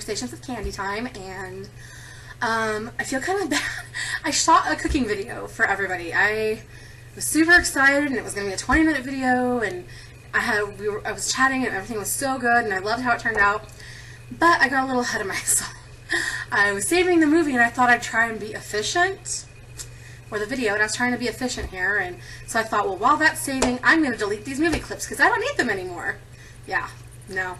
Conversations with Candy Time, and I feel kind of bad. I shot a cooking video for everybody. I was super excited, and it was going to be a 20-minute video, and I was chatting, and everything was so good, and I loved how it turned out, but I got a little ahead of myself. I was saving the movie, and I thought I'd try and be efficient for the video, and I was trying to be efficient here, and so I thought, well, while that's saving, I'm going to delete these movie clips, because I don't need them anymore. Yeah, no.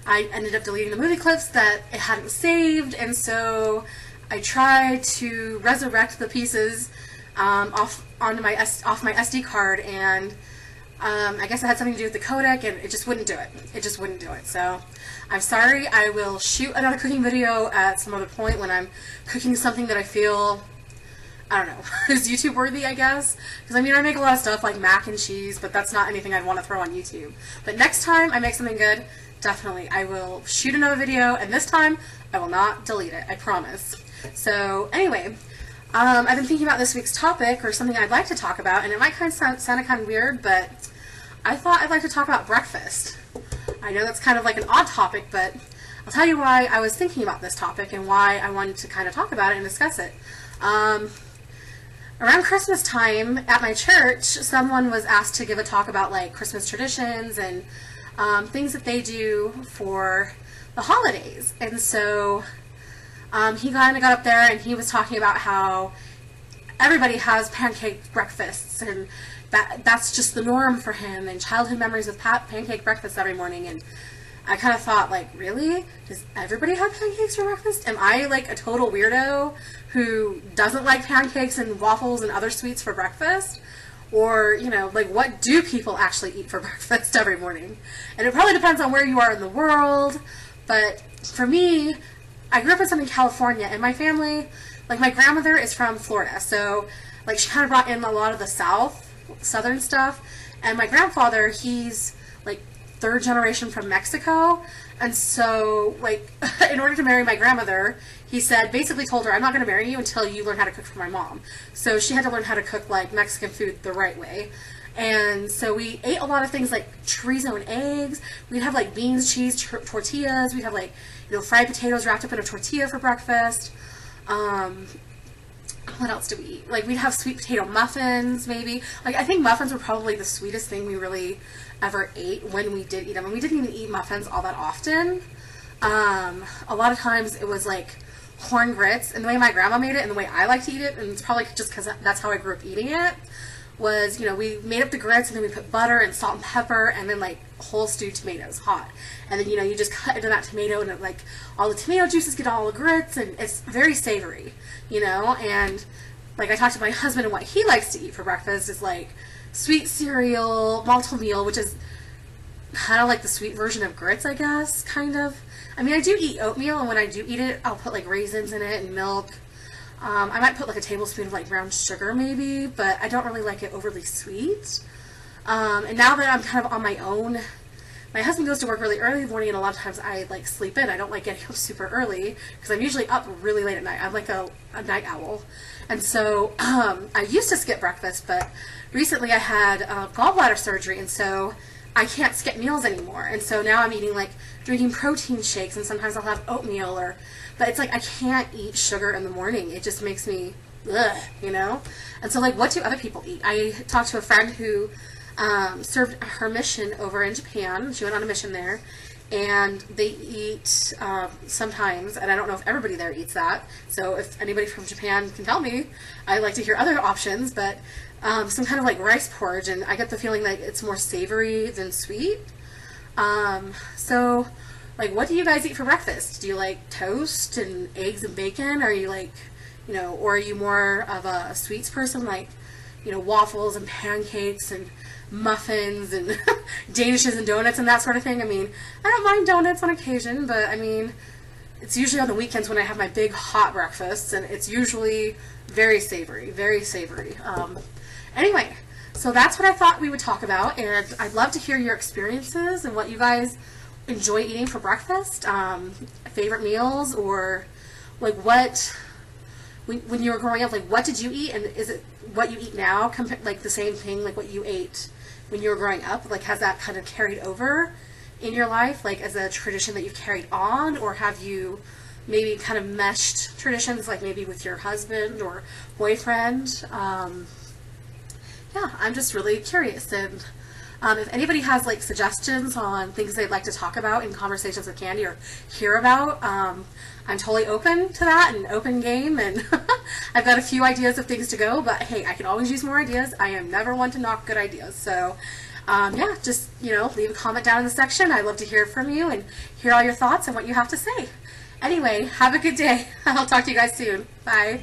I ended up deleting the movie clips that it hadn't saved, and so I tried to resurrect the pieces off my SD card, and I guess it had something to do with the codec, and it just wouldn't do it. It just wouldn't do it. So I'm sorry. I will shoot another cooking video at some other point when I'm cooking something that I feel, I don't know, is YouTube worthy, I guess. Because I mean, I make a lot of stuff like mac and cheese, but that's not anything I'd want to throw on YouTube. But next time I make something good, definitely I will shoot another video, and this time I will not delete it. I promise. So anyway, I've been thinking about this week's topic, or something I'd like to talk about, and it might kind of sound kind of weird, but I thought I'd like to talk about breakfast. I know that's kind of like an odd topic, but I'll tell you why I was thinking about this topic and why I wanted to kind of talk about it and discuss it. Around Christmas time at my church, someone was asked to give a talk about like Christmas traditions and things that they do for the holidays. And so he kind of got up there and he was talking about how everybody has pancake breakfasts, and that's just the norm for him, and childhood memories of pancake breakfast every morning. And I kind of thought, like, really? Does everybody have pancakes for breakfast? Am I like a total weirdo who doesn't like pancakes and waffles and other sweets for breakfast? Or, you know, like, what do people actually eat for breakfast every morning? And it probably depends on where you are in the world, but for me, I grew up in Southern California, and my family, like, my grandmother is from Florida, so, like, she kind of brought in a lot of the southern stuff, and my grandfather, he's, like, third generation from Mexico, and so, like, in order to marry my grandmother, he said, basically told her, I'm not going to marry you until you learn how to cook for my mom. So she had to learn how to cook, like, Mexican food the right way. And so we ate a lot of things like chorizo and eggs. We'd have, like, beans, cheese, tortillas. We'd have, like, you know, fried potatoes wrapped up in a tortilla for breakfast. What else do we eat? Like, we'd have sweet potato muffins, maybe. Like, I think muffins were probably the sweetest thing we really ever ate when we did eat them. And we didn't even eat muffins all that often. A lot of times it was, like, corn grits, and the way my grandma made it and the way I like to eat it, and it's probably just because that's how I grew up eating it, was, you know, we made up the grits, and then we put butter and salt and pepper, and then, like, whole stewed tomatoes hot. And then, you know, you just cut into that tomato, and it, like, all the tomato juices get all the grits, and it's very savory, you know. And, like, I talked to my husband, and what he likes to eat for breakfast is, like, sweet cereal, malto meal, which is kind of like the sweet version of grits, I guess, kind of. I mean, I do eat oatmeal, and when I do eat it, I'll put, like, raisins in it and milk. I might put, like, a tablespoon of, like, brown sugar, maybe, but I don't really like it overly sweet. And now that I'm kind of on my own, my husband goes to work really early in the morning, and a lot of times I, like, sleep in. I don't like getting up super early, because I'm usually up really late at night. I'm, like, a night owl. And so, I used to skip breakfast, but recently I had gallbladder surgery, and so I can't skip meals anymore. And so now I'm eating, like, drinking protein shakes, and sometimes I'll have oatmeal, but it's like I can't eat sugar in the morning. It just makes me, ugh, you know? And so, like, what do other people eat? I talked to a friend who served her mission over in Japan. She went on a mission there, and they eat sometimes, and I don't know if everybody there eats that, so if anybody from Japan can tell me, I'd like to hear other options, but some kind of, like, rice porridge, and I get the feeling that it's more savory than sweet. So, like, what do you guys eat for breakfast? Do you like toast and eggs and bacon? Are you, like, you know, or are you more of a sweets person, like, you know, waffles and pancakes and muffins and danishes and donuts and that sort of thing? I mean, I don't mind donuts on occasion, but I mean, it's usually on the weekends when I have my big hot breakfasts, and it's usually very savory, very savory. Anyway, so that's what I thought we would talk about, and I'd love to hear your experiences and what you guys enjoy eating for breakfast, favorite meals, or, like, what, when you were growing up, like, what did you eat, and is it what you eat now, like, the same thing, like, what you ate when you were growing up? Like, has that kind of carried over in your life, like as a tradition that you've carried on, or have you maybe kind of meshed traditions, like maybe with your husband or boyfriend? Yeah, I'm just really curious. And if anybody has like suggestions on things they'd like to talk about in Conversations with Candy or hear about, I'm totally open to that and open game. And I've got a few ideas of things to go, but hey, I can always use more ideas. I am never one to knock good ideas. So yeah, just, leave a comment down in the section. I'd love to hear from you and hear all your thoughts and what you have to say. Anyway, have a good day. I'll talk to you guys soon. Bye.